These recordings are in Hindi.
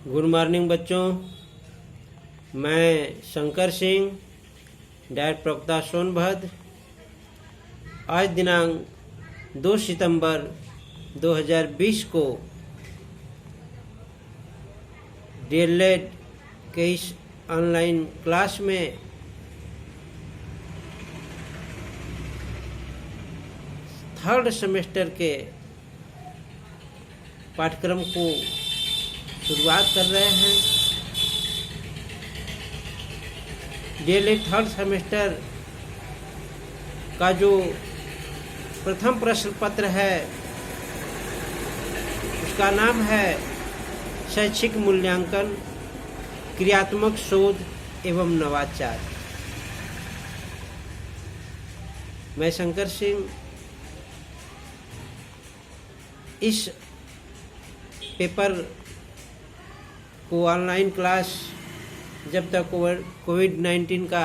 गुड मॉर्निंग बच्चों। मैं शंकर सिंह, डायरेक्टर प्रवक्ता सोनभद्र। आज दिनांक 2 सितंबर 2020 को डीएलएड के इस ऑनलाइन क्लास में थर्ड सेमेस्टर के पाठ्यक्रम को शुरुआत कर रहे हैं। डीएलएड थर्ड सेमेस्टर का जो प्रथम प्रश्न पत्र है उसका नाम है शैक्षिक मूल्यांकन, क्रियात्मक शोध एवं नवाचार। मैं शंकर सिंह इस पेपर को ऑनलाइन क्लास जब तक कोविड-19 का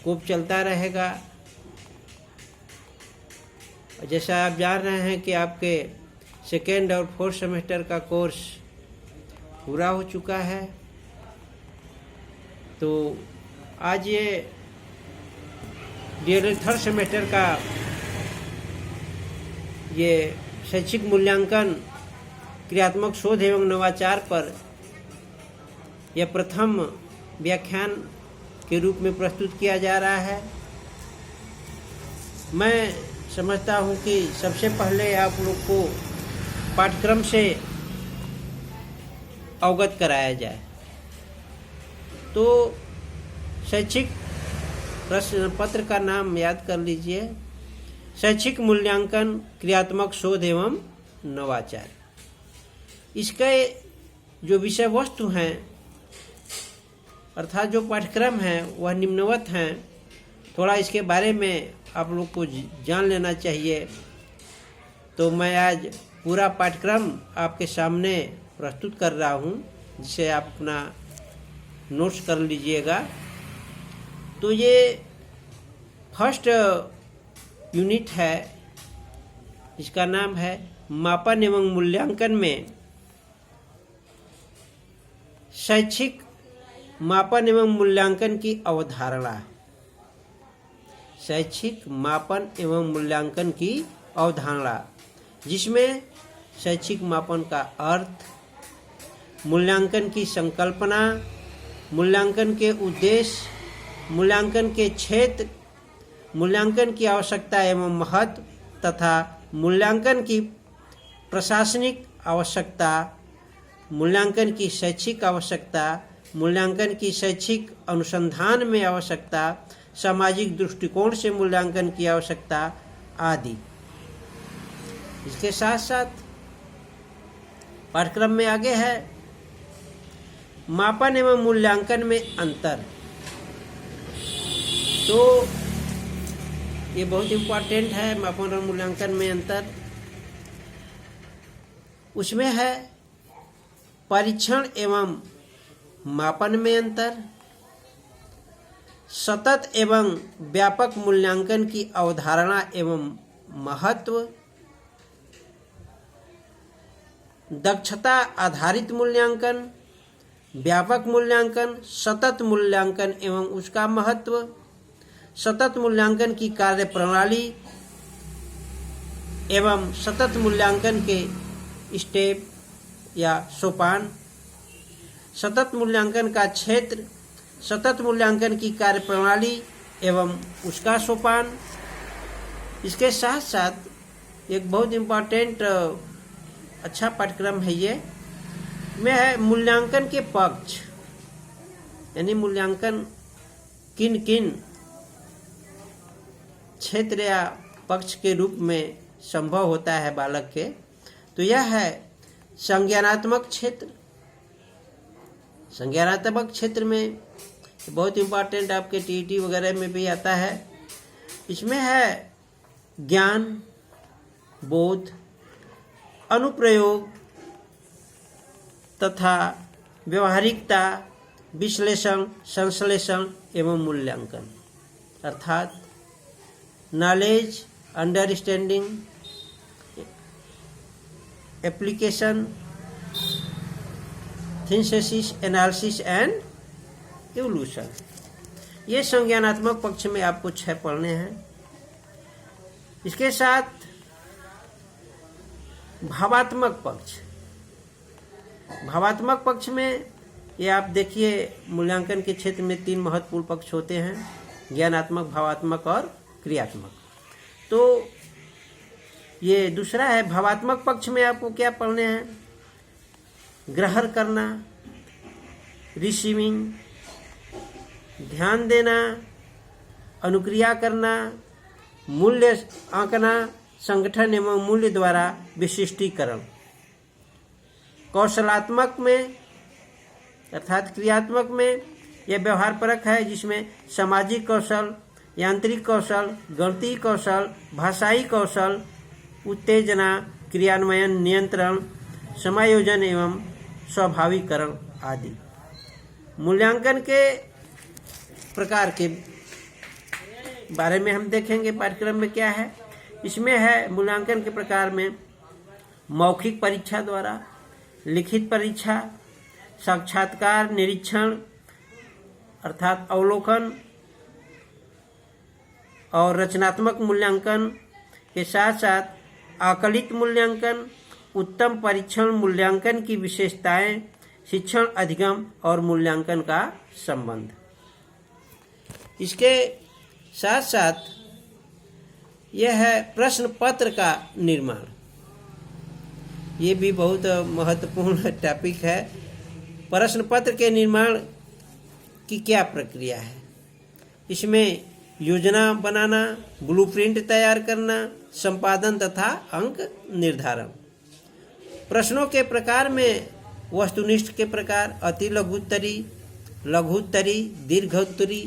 कोप चलता रहेगा, जैसा आप जान रहे हैं कि आपके सेकेंड और फोर्थ सेमेस्टर का कोर्स पूरा हो चुका है। तो आज ये डीएलएड थर्ड सेमेस्टर का ये शैक्षिक मूल्यांकन, क्रियात्मक शोध एवं नवाचार पर यह प्रथम व्याख्यान के रूप में प्रस्तुत किया जा रहा है। मैं समझता हूँ कि सबसे पहले आप लोग को पाठ्यक्रम से अवगत कराया जाए। तो शैक्षिक प्रश्न पत्र का नाम याद कर लीजिए, शैक्षिक मूल्यांकन, क्रियात्मक शोध एवं नवाचार। इसके जो विषय वस्तु हैं अर्थात जो पाठ्यक्रम है वह निम्नवत हैं। थोड़ा इसके बारे में आप लोग को जान लेना चाहिए। तो मैं आज पूरा पाठ्यक्रम आपके सामने प्रस्तुत कर रहा हूँ, जिसे आप अपना नोट्स कर लीजिएगा। तो ये फर्स्ट यूनिट है, इसका नाम है मापन एवं मूल्यांकन में शैक्षिक मापन एवं मूल्यांकन की अवधारणा। शैक्षिक मापन एवं मूल्यांकन की अवधारणा, जिसमें शैक्षिक मापन का अर्थ, मूल्यांकन की संकल्पना, मूल्यांकन के उद्देश्य, मूल्यांकन के क्षेत्र, मूल्यांकन की आवश्यकता एवं महत्व तथा मूल्यांकन की प्रशासनिक आवश्यकता, मूल्यांकन की शैक्षिक आवश्यकता, मूल्यांकन की शैक्षिक अनुसंधान में आवश्यकता, सामाजिक दृष्टिकोण से मूल्यांकन की आवश्यकता आदि। इसके साथ साथ पाठ्यक्रम में आगे है मापन एवं मूल्यांकन में अंतर। तो ये बहुत इम्पोर्टेंट है, मापन और मूल्यांकन में अंतर। उसमें है परीक्षण एवं मापन में अंतर, सतत एवं व्यापक मूल्यांकन की अवधारणा एवं महत्व, दक्षता आधारित मूल्यांकन, व्यापक मूल्यांकन, सतत मूल्यांकन एवं उसका महत्व, सतत मूल्यांकन की कार्यप्रणाली एवं सतत मूल्यांकन के स्टेप या सोपान, सतत मूल्यांकन का क्षेत्र, सतत मूल्यांकन की कार्यप्रणाली एवं उसका सोपान। इसके साथ साथ एक बहुत इम्पोर्टेंट अच्छा पाठ्यक्रम है ये में है मूल्यांकन के पक्ष, यानी मूल्यांकन किन किन क्षेत्र या पक्ष के रूप में संभव होता है बालक के। तो यह है संज्ञानात्मक क्षेत्र। संज्ञानात्मक क्षेत्र में बहुत इम्पोर्टेंट आपके टीईटी वगैरह में भी आता है। इसमें है ज्ञान, बोध, अनुप्रयोग तथा व्यवहारिकता, विश्लेषण, संश्लेषण एवं मूल्यांकन। अर्थात knowledge, understanding, application, synthesis, analysis and evolution. ये संज्ञानात्मक पक्ष में आपको 6 पढ़ने हैं। इसके साथ भावात्मक पक्ष। भावात्मक पक्ष में ये आप देखिए, मूल्यांकन के क्षेत्र में 3 महत्वपूर्ण पक्ष होते हैं, ज्ञानात्मक, भावात्मक और क्रियात्मक। तो ये दूसरा है। भावात्मक पक्ष में आपको क्या पढ़ने हैं? ग्रहण करना, रिसीविंग, ध्यान देना, अनुक्रिया करना, मूल्य आंकना, संगठन एवं मूल्य द्वारा विशिष्टीकरण। कौशलात्मक में अर्थात क्रियात्मक में यह व्यवहार परक है, जिसमें सामाजिक कौशल, यांत्रिक कौशल, गणितीय कौशल, भाषाई कौशल, उत्तेजना, क्रियान्वयन, नियंत्रण, समायोजन एवं स्वाभाविकरण आदि। मूल्यांकन के प्रकार के बारे में हम देखेंगे पाठ्यक्रम में क्या है। इसमें है मूल्यांकन के प्रकार में मौखिक परीक्षा द्वारा, लिखित परीक्षा, साक्षात्कार, निरीक्षण अर्थात अवलोकन और रचनात्मक मूल्यांकन के साथ साथ आकलित मूल्यांकन, उत्तम परीक्षण मूल्यांकन की विशेषताएं, शिक्षण अधिगम और मूल्यांकन का संबंध। इसके साथ साथ यह है प्रश्न पत्र का निर्माण। ये भी बहुत महत्वपूर्ण टॉपिक है। प्रश्न पत्र के निर्माण की क्या प्रक्रिया है? इसमें योजना बनाना, ब्लूप्रिंट तैयार करना, संपादन तथा अंक निर्धारण। प्रश्नों के प्रकार में वस्तुनिष्ठ के प्रकार, अति लघुत्तरी, लघुत्तरी, दीर्घोत्तरी,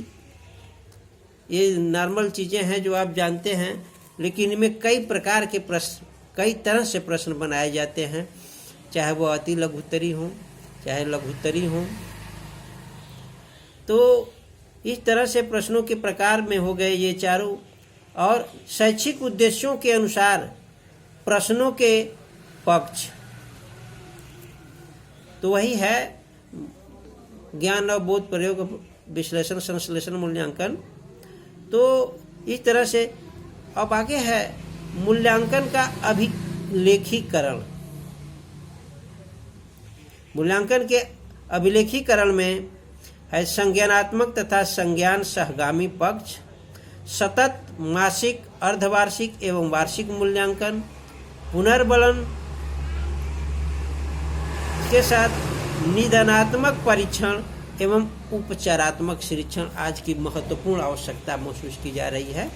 ये नॉर्मल चीज़ें हैं जो आप जानते हैं, लेकिन इनमें कई प्रकार के प्रश्न, कई तरह से प्रश्न बनाए जाते हैं, चाहे वो अति लघुत्तरी हों, चाहे लघुत्तरी हों। तो इस तरह से प्रश्नों के प्रकार में हो गए ये चारों। और शैक्षिक उद्देश्यों के अनुसार प्रश्नों के पक्ष, तो वही है ज्ञान और बोध, प्रयोग, विश्लेषण, संश्लेषण, मूल्यांकन। तो इस तरह से अब आगे है मूल्यांकन का अभिलेखीकरण। मूल्यांकन के अभिलेखीकरण में है संज्ञानात्मक तथा संज्ञान सहगामी पक्ष, सतत, मासिक, अर्धवार्षिक एवं वार्षिक मूल्यांकन, पुनर्बलन के साथ निदानात्मक परीक्षण एवं उपचारात्मक शिक्षण आज की महत्वपूर्ण आवश्यकता महसूस की जा रही है।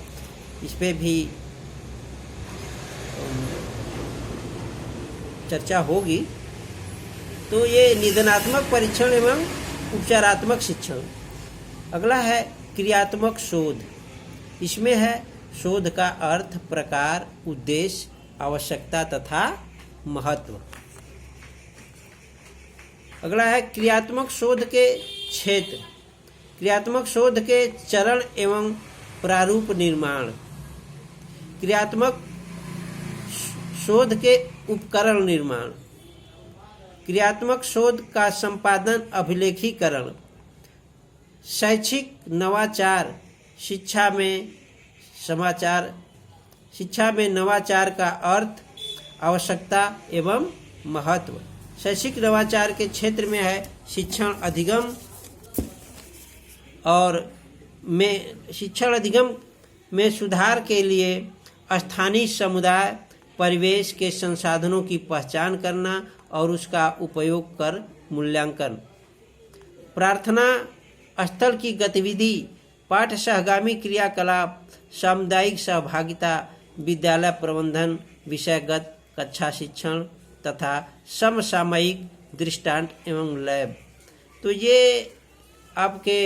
इस पे भी चर्चा होगी। तो ये निदानात्मक परीक्षण एवं उपचारात्मक शिक्षण। अगला है क्रियात्मक शोध। इसमें है शोध का अर्थ, प्रकार, उद्देश्य, आवश्यकता तथा महत्व। अगला है क्रियात्मक शोध के क्षेत्र। क्रियात्मक शोध के चरण एवं प्रारूप निर्माण। क्रियात्मक शोध के उपकरण निर्माण। क्रियात्मक शोध का संपादन, अभिलेखीकरण। शैक्षिक नवाचार, शिक्षा में नवाचार का अर्थ, आवश्यकता एवं महत्व। शैक्षिक नवाचार के क्षेत्र में है शिक्षण अधिगम और शिक्षण अधिगम में सुधार के लिए स्थानीय समुदाय परिवेश के संसाधनों की पहचान करना और उसका उपयोग कर मूल्यांकन। प्रार्थना स्थल की गतिविधि, पाठ सहगामी क्रियाकलाप, सामुदायिक सहभागिता, विद्यालय प्रबंधन, विषयगत कक्षा शिक्षण तथा समसामयिक दृष्टांत एवं लैब। तो ये आपके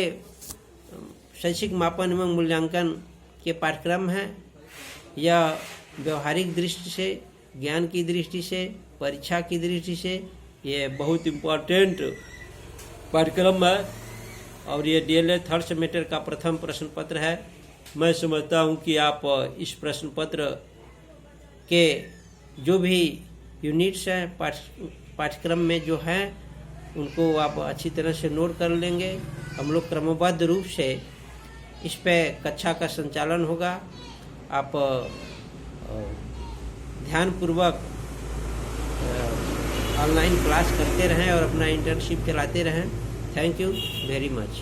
शैक्षिक मापन एवं मूल्यांकन के पाठ्यक्रम हैं। यह व्यवहारिक दृष्टि से, ज्ञान की दृष्टि से, परीक्षा की दृष्टि से ये बहुत इम्पोर्टेंट पाठ्यक्रम है। और ये DLA 3rd सेमेस्टर का प्रथम प्रश्न पत्र है। मैं समझता हूँ कि आप इस प्रश्न पत्र के जो भी यूनिट्स हैं पाठ्यक्रम में जो हैं उनको आप अच्छी तरह से नोट कर लेंगे। हम लोग क्रमबद्ध रूप से इस पे कक्षा का संचालन होगा। आप ध्यानपूर्वक ऑनलाइन क्लास करते रहें और अपना इंटर्नशिप चलाते रहें। Thank you very much.